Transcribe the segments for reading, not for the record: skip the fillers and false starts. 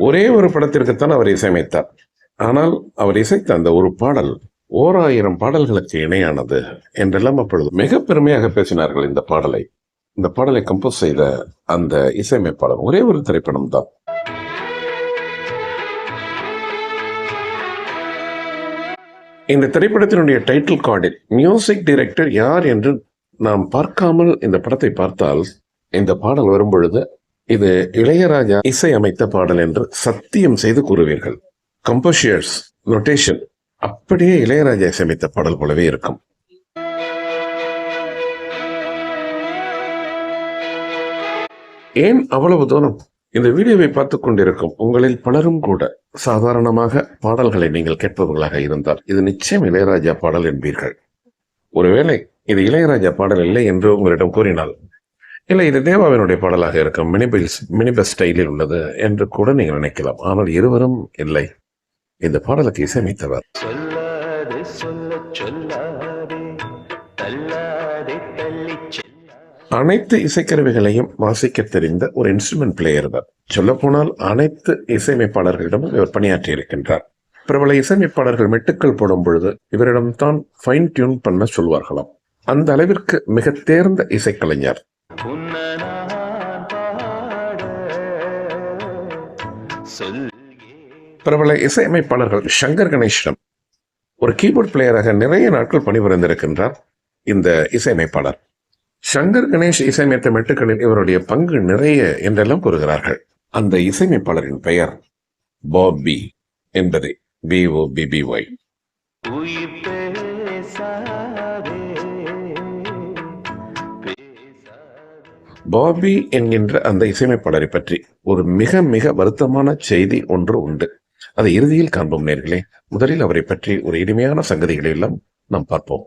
ஒரே ஒரு படத்திற்குத்தான் அவர் இசையமைத்தார். ஆனால் அவர் இசைத்த அந்த ஒரு பாடல் 1000 பாடல்களுக்கு இணையானது என்றெல்லாம் அப்பொழுது மிக பெருமையாக பேசினார்கள். இந்த பாடலை கம்போஸ் செய்த அந்த இசையமைப்பாளர் ஒரே ஒரு திரைப்படம் தான். இந்த திரைப்படத்தினுடைய டைட்டில் கார்டில் மியூசிக் டைரக்டர் யார் என்று நாம் பார்க்காமல் இந்த படத்தை பார்த்தால் இந்த பாடல் வரும்பொழுது இது இளையராஜா இசை அமைத்த பாடல் என்று சத்தியம் செய்து கூறுவீர்கள். கம்போசர்ஸ் நோட்டேஷன் அப்படியே இளையராஜா இசையமைத்த பாடல் போலவே இருக்கும். ஏன் அவ்வளவு தூரம்? இந்த வீடியோவை பார்த்துக் கொண்டிருக்கும் உங்களில் பலரும் கூட சாதாரணமாக பாடல்களை நீங்கள் கேட்பவர்களாக இருந்தால் இது நிச்சயம் இளையராஜா பாடல் என்பீர்கள். ஒருவேளை இது இளையராஜா பாடல் இல்லை என்று உங்களிடம் கூறினால், இல்லை இது தேவாவினுடைய பாடலாக இருக்கும், மினிபஸ் ஸ்டைலில் உள்ளது என்று கூட நீங்கள் நினைக்கலாம். ஆனால் இருவரும் இல்லை, இந்த பாடலுக்கு இசையமைத்தவர் அனைத்து இசைக்கருவிகளையும் வாசிக்க தெரிந்த ஒரு இன்ஸ்ட்ருமெண்ட் பிளேயர் தான். சொல்ல போனால் அனைத்து இசையமைப்பாளர்களிடமும் இவர் பணியாற்றி இருக்கின்றார். பிரபல இசையமைப்பாளர்கள் மெட்டுக்கள் போடும் பொழுது இவரிடம்தான் ஃபைன் டியூன் பண்ண சொல்வார்களாம். அந்த அளவிற்கு மிக தேர்ந்த இசைக்கலைஞர். பிரபல இசையமைப்பாளர்கள் சங்கர் கணேஷிடம் ஒரு கீபோர்ட் பிளேயராக நிறைய நாட்கள் பணிபுரிந்திருக்கின்றார் இந்த இசையமைப்பாளர். சங்கர் கணேஷ் இசையமைத்த மெட்டுக்களில் இவருடைய பங்கு நிறைய என்றெல்லாம் கூறுகிறார்கள். அந்த இசையமைப்பாளரின் பெயர் பாபி என்பது BOBBY. பாபி என்கின்ற அந்த இசையமைப்பாளரை பற்றி ஒரு மிக மிக வருத்தமான செய்தி ஒன்று உண்டு. அதை இறுதியில் காண்போம் நேர்களே. முதலில் அவரை பற்றி ஒரு இனிமையான சங்கதிகளை எல்லாம் நாம் பார்ப்போம்.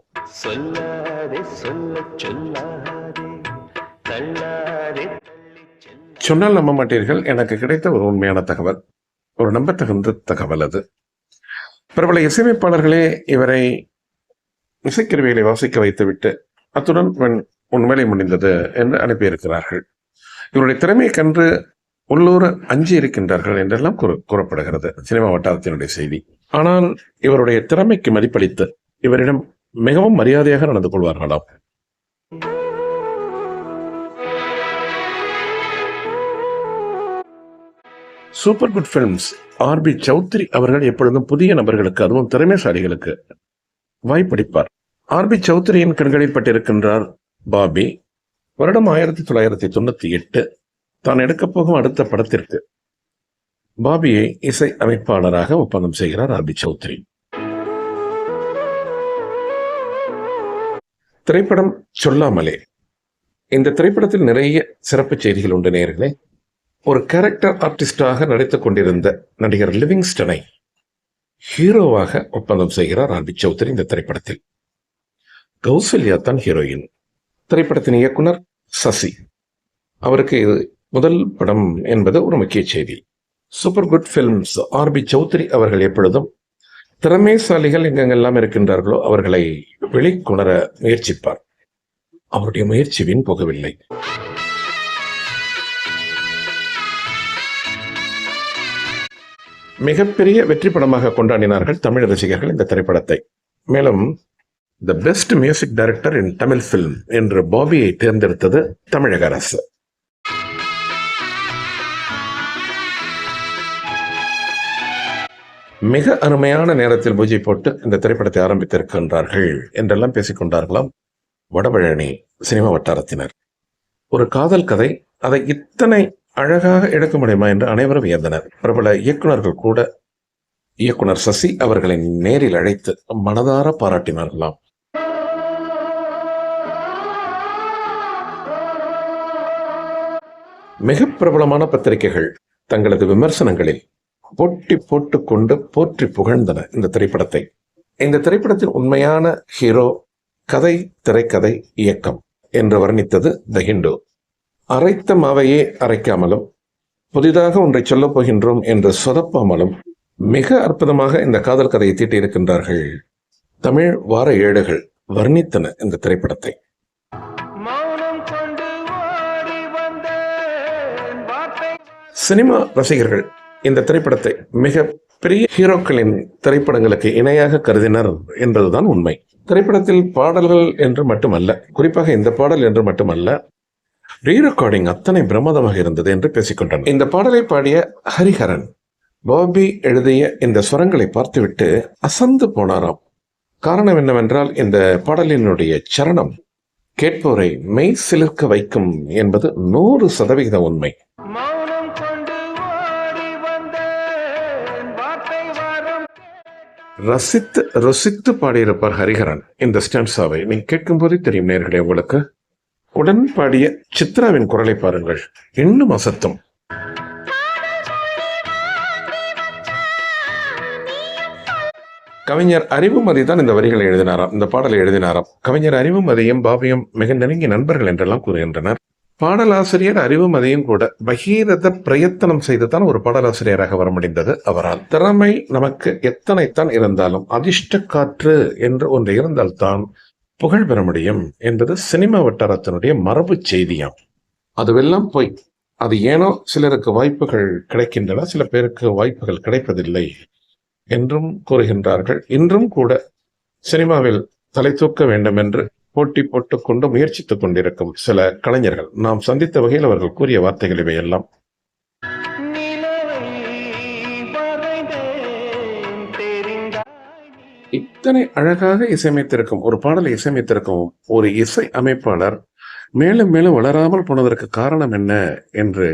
சொன்னால் நம்ப மாட்டீர்கள், எனக்கு கிடைத்த ஒரு உண்மையான தகவல், ஒரு நம்பத்தகுந்த தகவல் அது. பிரபல இசையமைப்பாளர்களே இவரை இசைக்கருவிகளை வாசிக்க வைத்துவிட்டு அத்துடன் உன் வேலை முடிந்தது என்று அனுப்பியிருக்கிறார்கள். இவருடைய திறமையை கண்டு உள்ளூர் அஞ்சி இருக்கின்றார்கள் என்றெல்லாம் கூறப்படுகிறது, சினிமா வட்டாரத்தினுடைய செய்தி. ஆனால் இவருடைய திறமைக்கு மதிப்பளித்து இவரிடம் மிகவும் மரியாதையாக நடந்து கொள்வார்களாம். Super good films RB Choudhary அவர்கள் எப்பொழுதும் புதிய நபர்களுக்கு, அதுவும் திறமைசாலிகளுக்கு வாய்ப்பளிப்பார். RB சௌத்ரியின் கண்களில் பட்டிருக்கின்றார் பாபி. வருடம் 1998 தான் எடுக்கப் போகும் அடுத்த படத்திற்கு பாபியை இசை அமைப்பாளராக ஒப்பந்தம் செய்கிறார் RB சௌத்ரி. திரைப்படம் சொல்லாமலே. இந்த திரைப்படத்தில் நிறைய சிறப்பு செய்திகள் உண்டு நேயர்களே. ஒரு கேரக்டர் ஆர்டிஸ்டாக நடித்துக் கொண்டிருந்த நடிகர் லிவிங்ஸ்டனை ஹீரோவாக ஒப்பந்தம் செய்கிறார் RB சௌத்ரி. இந்த திரைப்படத்தில் கௌசல்யா தான் ஹீரோயின். திரைப்படத்தின் இயக்குனர் சசி. அவருக்கு இது முதல் படம் என்பது ஒரு முக்கிய செய்தி. Super good films RB Choudhary அவர்கள் எப்பொழுதும் திறமைசாலிகள் எங்கெங்கெல்லாம் இருக்கின்றார்களோ அவர்களை வெளிக்கொணர முயற்சிப்பார். அவருடைய முயற்சி வீண் போகவில்லை. மிகப்பெரிய வெற்றி படமாக கொண்டாடினார்கள் தமிழ் ரசிகர்கள் இந்த திரைப்படத்தை. மேலும் the best music director in Tamil film என்று பாபியை தேர்ந்தெடுத்தது தமிழக அரசு. மிக அருமையான நேரத்தில் பூஜை போட்டு இந்த திரைப்படத்தை ஆரம்பித்திருக்கின்றார்கள் என்றெல்லாம் பேசிக்கொண்டார்களாம் வடபழனி சினிமா வட்டாரத்தினர். ஒரு காதல் கதை, அதை இத்தனை அழகாக எடுக்க முடியுமா என்று அனைவரும் வியந்தனர். பிரபல இயக்குநர்கள் கூட இயக்குனர் சசி அவர்களை நேரில் அழைத்து மனதார பாராட்டினார்களாம். மிக பிரபலமான பத்திரிகைகள் தங்களது விமர்சனங்களில் போட்டி போட்டுக்கொண்டு போற்றி புகழ்ந்தன இந்த திரைப்படத்தை. இந்த திரைப்படத்தின் உண்மையான ஹீரோ கதை, திரைக்கதை, இயக்கம் என்று வர்ணித்தது த ஹிந்து. அரைத்த மாவையே அரைக்காமலும் புதிதாக ஒன்றை சொல்லப் போகின்றோம் என்று சொதப்பாமலும் மிக அற்புதமாக இந்த காதல் கதையை தீட்டியிருக்கின்றார்கள். தமிழ் வார ஏடுகள் வர்ணித்தன இந்த திரைப்படத்தை. சினிமா ரசிகர்கள் இந்த திரைப்படத்தை மிக பெரிய ஹீரோக்களின் திரைப்படங்களுக்கு இணையாக கருதினர் என்பதுதான் உண்மை. திரைப்படத்தில் பாடல்கள் என்று மட்டுமல்ல, குறிப்பாக இந்த பாடல் என்று மட்டுமல்ல, ரீ ரெக்கார்டிங் அத்தனை பிரமாதமாக இருந்தது என்று பேசிக்கொண்டனர். இந்த பாடலை பாடிய ஹரிஹரன் பாபி எழுதிய இந்த ஸ்வரங்களை பார்த்துவிட்டு அசந்து போனாராம். காரணம் என்னவென்றால், இந்த பாடலினுடைய சரணம் கேட்போரை மெய் சிலிர்க்க வைக்கும் என்பது 100% உண்மை. ரசித்து ருசித்து பாடியிருப்பார் ஹரிஹரன். இந்த ஸ்டான்ஸாவை நீங்க கேட்கும் போதே தெரியும் நேர்களே உங்களுக்கு. உடன் பாடிய சித்ராவின் குரலை பாருங்கள், இன்னும் அசத்தும். கவிஞர் அறிவுமதி தான் இந்த வரிகளை எழுதினாராம், இந்த பாடலை எழுதினாராம். கவிஞர் அறிவுமதியும் பாபியும் மிக நெருங்கிய நண்பர்கள் என்றெல்லாம் கூறுகின்றனர். பாடலாசிரியர் அறிவுமதியும் கூட பகீரத பிரயத்தனம் செய்துதான் ஒரு பாடலாசிரியராக வர முடிந்தது அவரால். திறமை நமக்கு எத்தனைத்தான் இருந்தாலும் அதிர்ஷ்ட காற்று என்று ஒன்று இருந்தால்தான் புகழ் பெற முடியும் என்பது சினிமா வட்டாரத்தினுடைய மரபு செய்தியாம். அதுவெல்லாம் போய் அது ஏனோ சிலருக்கு வாய்ப்புகள் கிடைக்கின்றன, சில பேருக்கு வாய்ப்புகள் கிடைப்பதில்லை என்றும் கூறுகின்றார்கள். இன்றும் கூட சினிமாவில் தலை தூக்க வேண்டும் என்று போட்டி போட்டுக் கொண்டு முயற்சித்துக் கொண்டிருக்கும் சில கலைஞர்கள் நாம் சந்தித்த வகையில் அவர்கள் கூறிய வார்த்தைகள் இவையெல்லாம். இத்தனை அழகாக இசையமைத்திருக்கும் ஒரு பாடலை இசையமைத்திருக்கும் ஒரு இசை அமைப்பாளர் மேலும் மேலும் வளராமல் போனதற்கு காரணம் என்ன என்று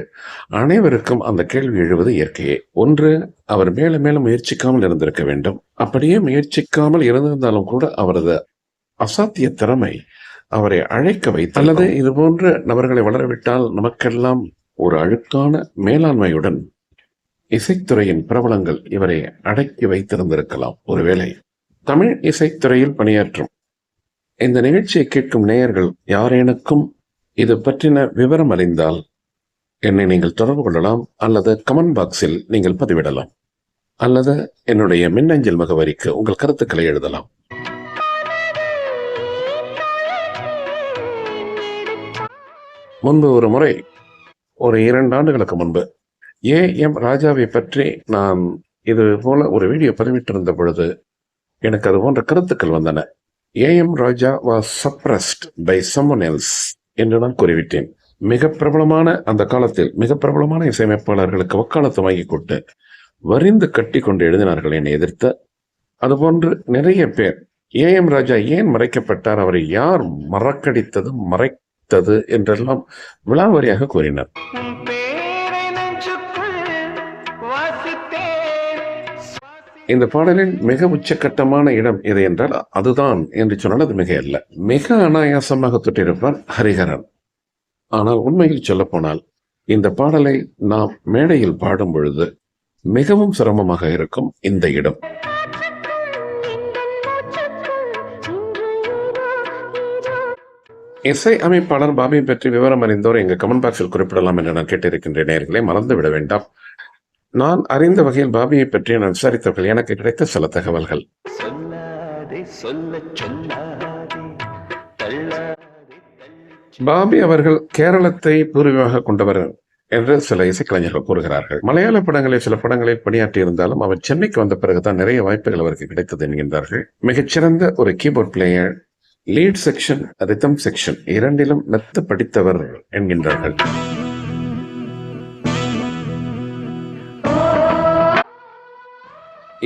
அனைவருக்கும் அந்த கேள்வி எழுவது இயற்கையே. ஒன்று, அவர் மேலும் மேலும் முயற்சிக்காமல் இருந்திருக்க வேண்டும். அப்படியே முயற்சிக்காமல் இருந்திருந்தாலும் கூட அவரது அசாத்திய திறமை அவரை அழைக்க வைத்து, அல்லது இது போன்ற நபர்களை வளரவிட்டால் நமக்கெல்லாம் ஒரு அழுக்கான மேலாண்மையுடன் இசைத்துறையின் பிரபலங்கள் இவரை அடக்கி வைத்திருந்திருக்கலாம். ஒருவேளை தமிழ் இசைத்துறையில் பணியாற்றும் இந்த நிகழ்ச்சியை கேட்கும் நேயர்கள் யாரேனுக்கும் இது பற்றின விவரம் அறிந்தால் என்னை நீங்கள் தொடர்பு கொள்ளலாம், அல்லது கமெண்ட் பாக்ஸில் நீங்கள் பதிவிடலாம், அல்லது என்னுடைய மின்னஞ்சல் முகவரிக்கு உங்கள் கருத்துக்களை எழுதலாம். முன்பு ஒரு முறை, ஒரு 2 ஆண்டுகளுக்கு முன்பு, A.M. ராஜாவை பற்றி நான் இது போல ஒரு வீடியோ பதிவிட்டிருந்த பொழுது எனக்கு அது போன்ற கருத்துக்கள் வந்தன. A.M. Raja was suppressed by someone else என்று நான் கூறிவிட்டேன். மிக பிரபலமான அந்த காலத்தில் மிக பிரபலமான இசையமைப்பாளர்களுக்கு வக்காலத்து வாங்கி கொண்டு வரிந்து கட்டி கொண்டு எழுதினார்கள் என்னை எதிர்த்து. அதுபோன்று நிறைய பேர் A.M. ராஜா ஏன் மறைக்கப்பட்டார், அவரை யார் மறைத்தது என்றெல்லாம் விலாவரியாக கூறினார். இந்த பாடலின் மிக உச்சக்கட்டமான இடம் எது என்றால் அதுதான் என்று சொன்னால் அது மிக அல்ல. மிக அனாயாசமாக தொட்டிருப்பார் ஹரிஹரன். ஆனால் உண்மையில் சொல்ல போனால் இந்த பாடலை நாம் மேடையில் பாடும் பொழுது மிகவும் சிரமமாக இருக்கும் இந்த இடம். இசை அமைப்பாளர் பாபியை பற்றி விவரம் அறிந்தோர் எங்க கமெண்ட் பாக்ஸில் குறிப்பிடலாம் என்று நான் கேட்டிருக்கின்ற நேயர்களை மறந்து விட வேண்டாம். நான் அறிந்த வகையில் பாபியை பற்றி நான் விசாரித்தவர்கள் எனக்கு கிடைத்த சில தகவல்கள். பாபி அவர்கள் கேரளத்தை பூர்வீகமாக கொண்டவர் என்று சில இசைக்கலைஞர்கள் கூறுகிறார்கள். மலையாள படங்களில் சில படங்களில் பணியாற்றி இருந்தாலும் அவர் சென்னைக்கு வந்த பிறகுதான் நிறைய வாய்ப்புகள் அவருக்கு கிடைத்தது என்கின்றார்கள். மிகச்சிறந்த ஒரு keyboard player, lead section, rhythm section இரண்டிலும் மெத்த படித்தவர் என்கின்றார்கள்.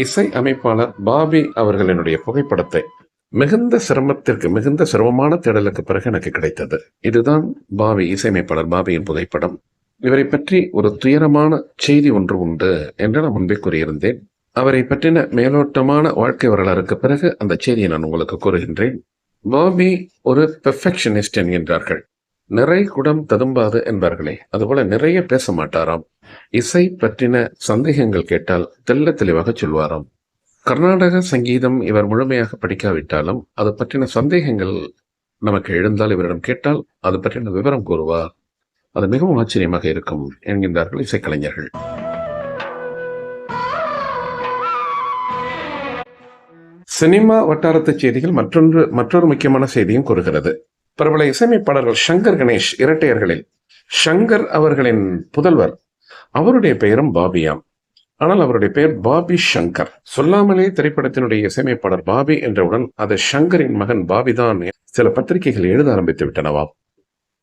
இசை அமைப்பாளர் பாபி அவர்களினுடைய புகைப்படத்தை மிகுந்த சிரமமான தேடலுக்கு பிறகு எனக்கு கிடைத்தது. இதுதான் பாபி, இசையமைப்பாளர் பாபியின் புகைப்படம். இவரை பற்றி ஒரு துயரமான செய்தி ஒன்று உண்டு என்று நான் முன்பே கூறியிருந்தேன். அவரை பற்றின மேலோட்டமான வாழ்க்கை வரலாறுக்கு பிறகு அந்த செய்தியை நான் உங்களுக்கு கூறுகின்றேன். பாபி ஒரு பெர்ஃபெக்ஷனிஸ்ட் என்கின்றார்கள். நிறை குடம் ததும்பாது என்பார்களே, அதுபோல நிறைய பேச மாட்டாராம். இசை பற்றின சந்தேகங்கள் கேட்டால் தெல்ல தெளிவாக சொல்வாராம். கர்நாடக சங்கீதம் இவர் முழுமையாக படிக்காவிட்டாலும் அது பற்றின சந்தேகங்கள் நமக்கு எழுந்தால் இவரிடம் கேட்டால் அது பற்றின விவரம் கூறுவார். அது மிகவும் ஆச்சரியமாக இருக்கும் என்கின்றார்கள் இசைக்கலைஞர்கள். சினிமா வட்டாரத்து செய்திகள் மற்றொரு முக்கியமான செய்தியும் கூறுகிறது. பிரபல இசையமைப்பாளர்கள் சங்கர் கணேஷ் இரட்டையர்களில் சங்கர் அவர்களின் புதல்வர், அவருடைய பெயரும் பாபியாம். ஆனால் அவருடைய பெயர் பாபி சங்கர். சொல்லாமலே திரைப்படத்தினுடைய இசையமைப்பாளர் பாபி என்றவுடன் அது சங்கரின் மகன் பாபிதான் சில பத்திரிகைகள் எழுத ஆரம்பித்து விட்டனவாம்.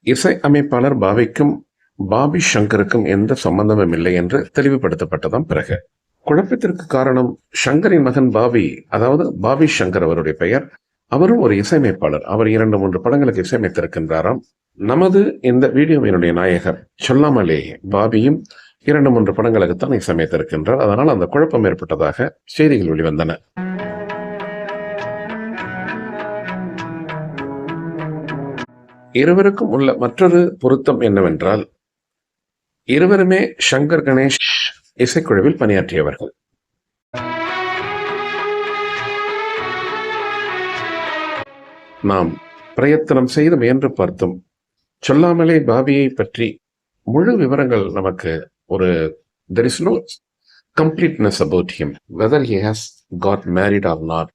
இசை அமைப்பாளர் பாபிக்கும் பாபி சங்கருக்கும் எந்த சம்பந்தமும் இல்லை என்று தெளிவுபடுத்தப்பட்டதாம். பிறகு குழப்பத்திற்கு காரணம் சங்கரின் மகன் பாபி, அதாவது பாபி சங்கர் அவருடைய பெயர். அவரும் ஒரு இசையமைப்பாளர். அவர் 2-3 படங்களுக்கு இசையமைத்திருக்கின்றாராம். நமது இந்த வீடியோவினுடைய நாயகர் சொல்லாமலே பாபியும் 2-3 படங்களுக்குத்தான் இசையமைத்திருக்கின்றார். அதனால் அந்த குழப்பம் ஏற்பட்டதாக செய்திகள் வெளிவந்தன. இருவருக்கும் உள்ள மற்றொரு பொருத்தம் என்னவென்றால், இருவருமே சங்கர் கணேஷ் இசைக்குழுவில் பணியாற்றியவர்கள். நாம் பிரயத்தனம் செய்து முயன்று பார்த்தோம். சொல்லாமலே பாபியை பற்றி முழு விவரங்கள் நமக்கு there is no completeness about him, whether he has got married or not,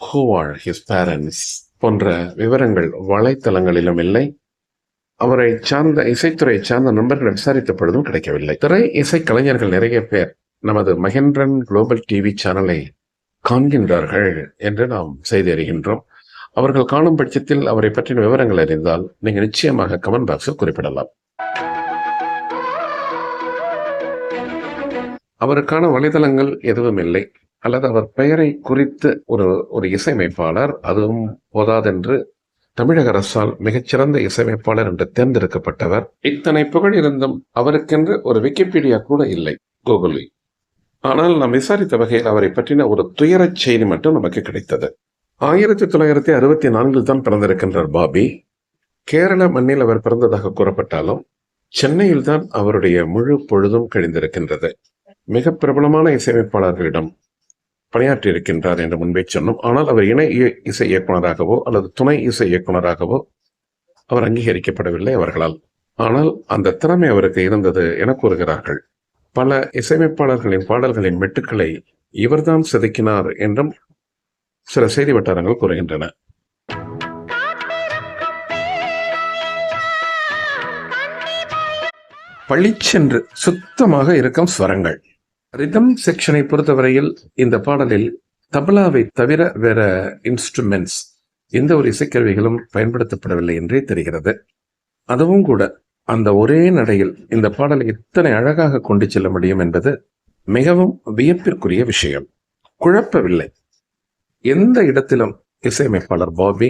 who are his parents போன்ற விவரங்கள் வலைத்தளங்களிலும் இல்லை. அவரை சார்ந்த இசைத்துறை சார்ந்த நண்பர்களை விசாரித்த பொழுதும் கிடைக்கவில்லை. திரை இசை கலைஞர்கள் நிறைய பேர் நமது மகேந்திரன் குளோபல் டிவி சேனலை காண்கின்றார்கள் என்று நாம் செய்தி அறிகின்றோம். அவர்கள் காணும் பட்சத்தில் அவரை பற்றின விவரங்கள் அறிந்தால் நீங்கள் நிச்சயமாக கமெண்ட் பாக்ஸில் குறிப்பிடலாம். அவருக்கான வலைதளங்கள் எதுவும் இல்லை, அல்லது அவர் பெயரை குறித்து ஒரு இசையமைப்பாளர், அதுவும் போதாதென்று தமிழக அரசால் மிகச்சிறந்த இசையமைப்பாளர் என்று தேர்ந்தெடுக்கப்பட்டவர். இத்தனை புகழ் இருந்தும் அவருக்கென்று ஒரு விக்கிபீடியா கூட இல்லை கூகுளில். ஆனால் நாம் விசாரித்த வகையில் அவரை பற்றின ஒரு துயரச் செய்தி மட்டும் நமக்கு கிடைத்தது. 1964 தான் பிறந்திருக்கின்றார் பாபி. கேரள மண்ணில் அவர் பிறந்ததாக கூறப்பட்டாலும் சென்னையில் தான் அவருடைய முழு பொழுதும் கழிந்திருக்கின்றது. மிக பிரபலமான இசையமைப்பாளர்களிடம் பணியாற்றி இருக்கின்றார் என்று முன்பே சொன்னோம். ஆனால் அவர் இணை இசை இயக்குனராகவோ அல்லது துணை இசை இயக்குனராகவோ அவர் அங்கீகரிக்கப்படவில்லை அவர்களால். ஆனால் அந்த திறமை அவருக்கு இருந்தது என கூறுகிறார்கள். பல இசையமைப்பாளர்களின் பாடல்களின் மெட்டுக்களை இவர்தான் செதுக்கினார் என்றும் சில செய்தி வட்டாரங்கள் கூறுகின்றன. பளிச்சென்று சுத்தமாக இருக்கும் ஸ்வரங்கள். ரிதம் செக்ஷனை பொறுத்தவரையில் இந்த பாடலில் தபலாவை தவிர வேற இன்ஸ்ட்ருமெண்ட்ஸ் எந்த ஒரு இசைக்கருவிகளும் பயன்படுத்தப்படவில்லை என்றே தெரிகிறது. அதுவும் கூட அந்த ஒரே நடையில் இந்த பாடலை இத்தனை அழகாக கொண்டு செல்ல முடியும் என்பது மிகவும் வியப்பிற்குரிய விஷயம். குழப்பவில்லை. எந்த இடத்திலும் இசையமைப்பாளர் பாபி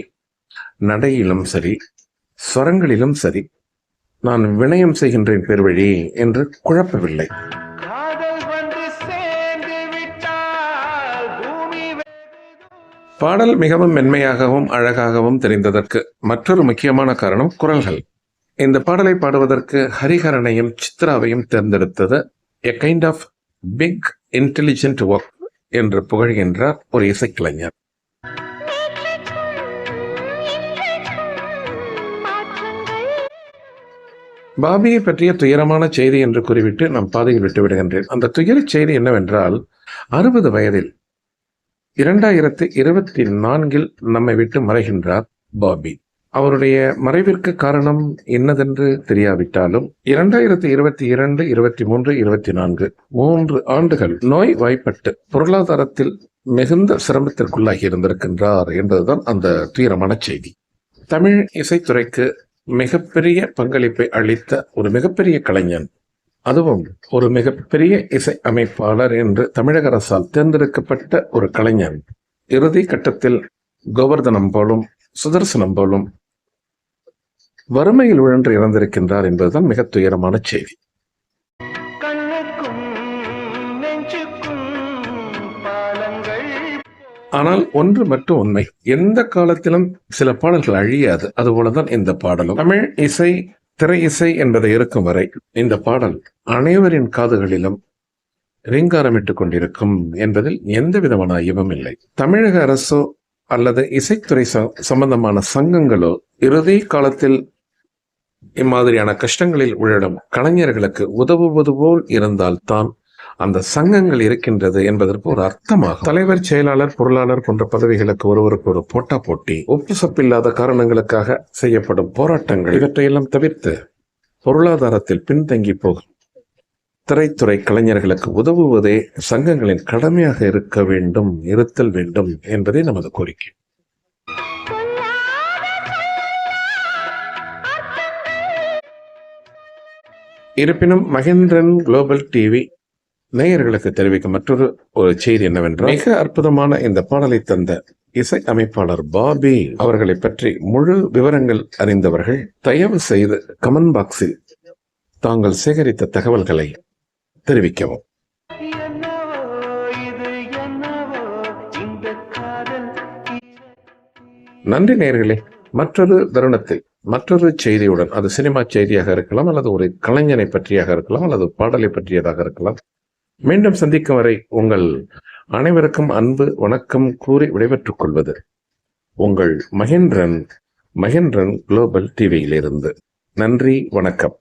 நடையிலும் சரி, ஸ்வரங்களிலும் சரி, நான் வினயம் செய்கின்றேன் பேர் வழி என்று குழப்பவில்லை. பாடல் மிகவும் மென்மையாகவும் அழகாகவும் தெரிந்ததற்கு மற்றொரு முக்கியமான காரணம் குரல்கள். இந்த பாடலை பாடுவதற்கு ஹரிஹரனையும் சித்ராவையும் தேர்ந்தெடுத்தது a kind of big intelligent work என்று புகழ்கின்றார் ஒரு இசைக்கலைஞர். பாபியை பற்றிய துயரமான செய்தி என்று கூறிவிட்டு நம் பாதையில் விட்டு விடுகின்றேன். அந்த துயர செய்தி என்னவென்றால், 60 வயதில் 2024 நம்மை விட்டு மறைகின்றார் பாபி. அவருடைய மறைவிற்கு காரணம் என்னதென்று தெரியாவிட்டாலும் 2022, 23, 24 3 ஆண்டுகள் நோய் வாய்ப்பட்டு பொருளாதாரத்தில் மிகுந்த சிரமத்திற்குள்ளாகி இருந்திருக்கின்றார் என்பதுதான் அந்த துயரமான செய்தி. தமிழ் இசைத்துறைக்கு மிகப்பெரிய பங்களிப்பை அளித்த ஒரு மிகப்பெரிய கலைஞன், அதுவும் ஒரு மிகப்பெரிய இசை அமைப்பாளர் என்று தமிழக அரசால் தேர்ந்தெடுக்கப்பட்ட ஒரு கலைஞன் இறுதி கட்டத்தில் கோவர்தனம் போலும் சுதர்சனம் போலும் வறுமையில் உழன்று இறந்திருக்கின்றார் என்பதுதான் மிக துயரமான செய்தி. ஆனால் ஒன்று மட்டும் உண்மை, எந்த காலத்திலும் சில பாடல்கள் அழியாது. அதுபோலதான் இந்த பாடலும். தமிழ் இசை, திரை இசை என்பதை இருக்கும் வரை இந்த பாடல் அனைவரின் காதுகளிலும் ரீங்காரமிட்டுக் கொண்டிருக்கும் என்பதில் எந்த விதமான ஐயமும் இல்லை. தமிழக அரசோ அல்லது இசைத்துறை சம்பந்தமான சங்கங்களோ இறுதி காலத்தில் இம்மாதிரியான கஷ்டங்களில் உழலும் கலைஞர்களுக்கு உதவுவது போல் இருந்தால்தான் அந்த சங்கங்கள் இருக்கின்றது என்பதற்கு ஒரு அர்த்தமாகும். தலைவர், செயலாளர், பொருளாளர் போன்ற பதவிகளுக்கு ஒருவருக்கு ஒரு போட்டா போட்டி, ஒப்பு சப்பில்லாத காரணங்களுக்காக செய்யப்படும் போராட்டங்கள், இவற்றையெல்லாம் தவிர்த்து பொருளாதாரத்தில் பின்தங்கி போகும் திரைத்துறை கலைஞர்களுக்கு உதவுவதே சங்கங்களின் கடமையாக இருத்தல் வேண்டும் என்பதே நமது கோரிக்கை. இருப்பினும் மகேந்திரன் குளோபல் டிவி நேயர்களுக்கு தெரிவிக்கும் மற்றொரு செய்தி என்னவென்றால், மிக அற்புதமான இந்த பாடலை தந்த இசை அமைப்பாளர் பாபி அவர்களை பற்றி முழு விவரங்கள் அறிந்தவர்கள் தயவு செய்து கமெண்ட் பாக்ஸில் தாங்கள் சேகரித்த தகவல்களை தெரிவிக்கவும். நன்றி நேயர்களே. மற்றொரு தருணத்தில் மற்றொரு செய்தியுடன், அது சினிமா செய்தியாக இருக்கலாம், அல்லது ஒரு கலைஞனை பற்றியாக இருக்கலாம், அல்லது பாடலை பற்றியதாக இருக்கலாம், மீண்டும் சந்திக்கும் வரை உங்கள் அனைவருக்கும் அன்பு வணக்கம் கூறி விடைபெற்றுக் கொள்வது உங்கள் மகேந்திரன் குளோபல் டிவியிலிருந்து. நன்றி, வணக்கம்.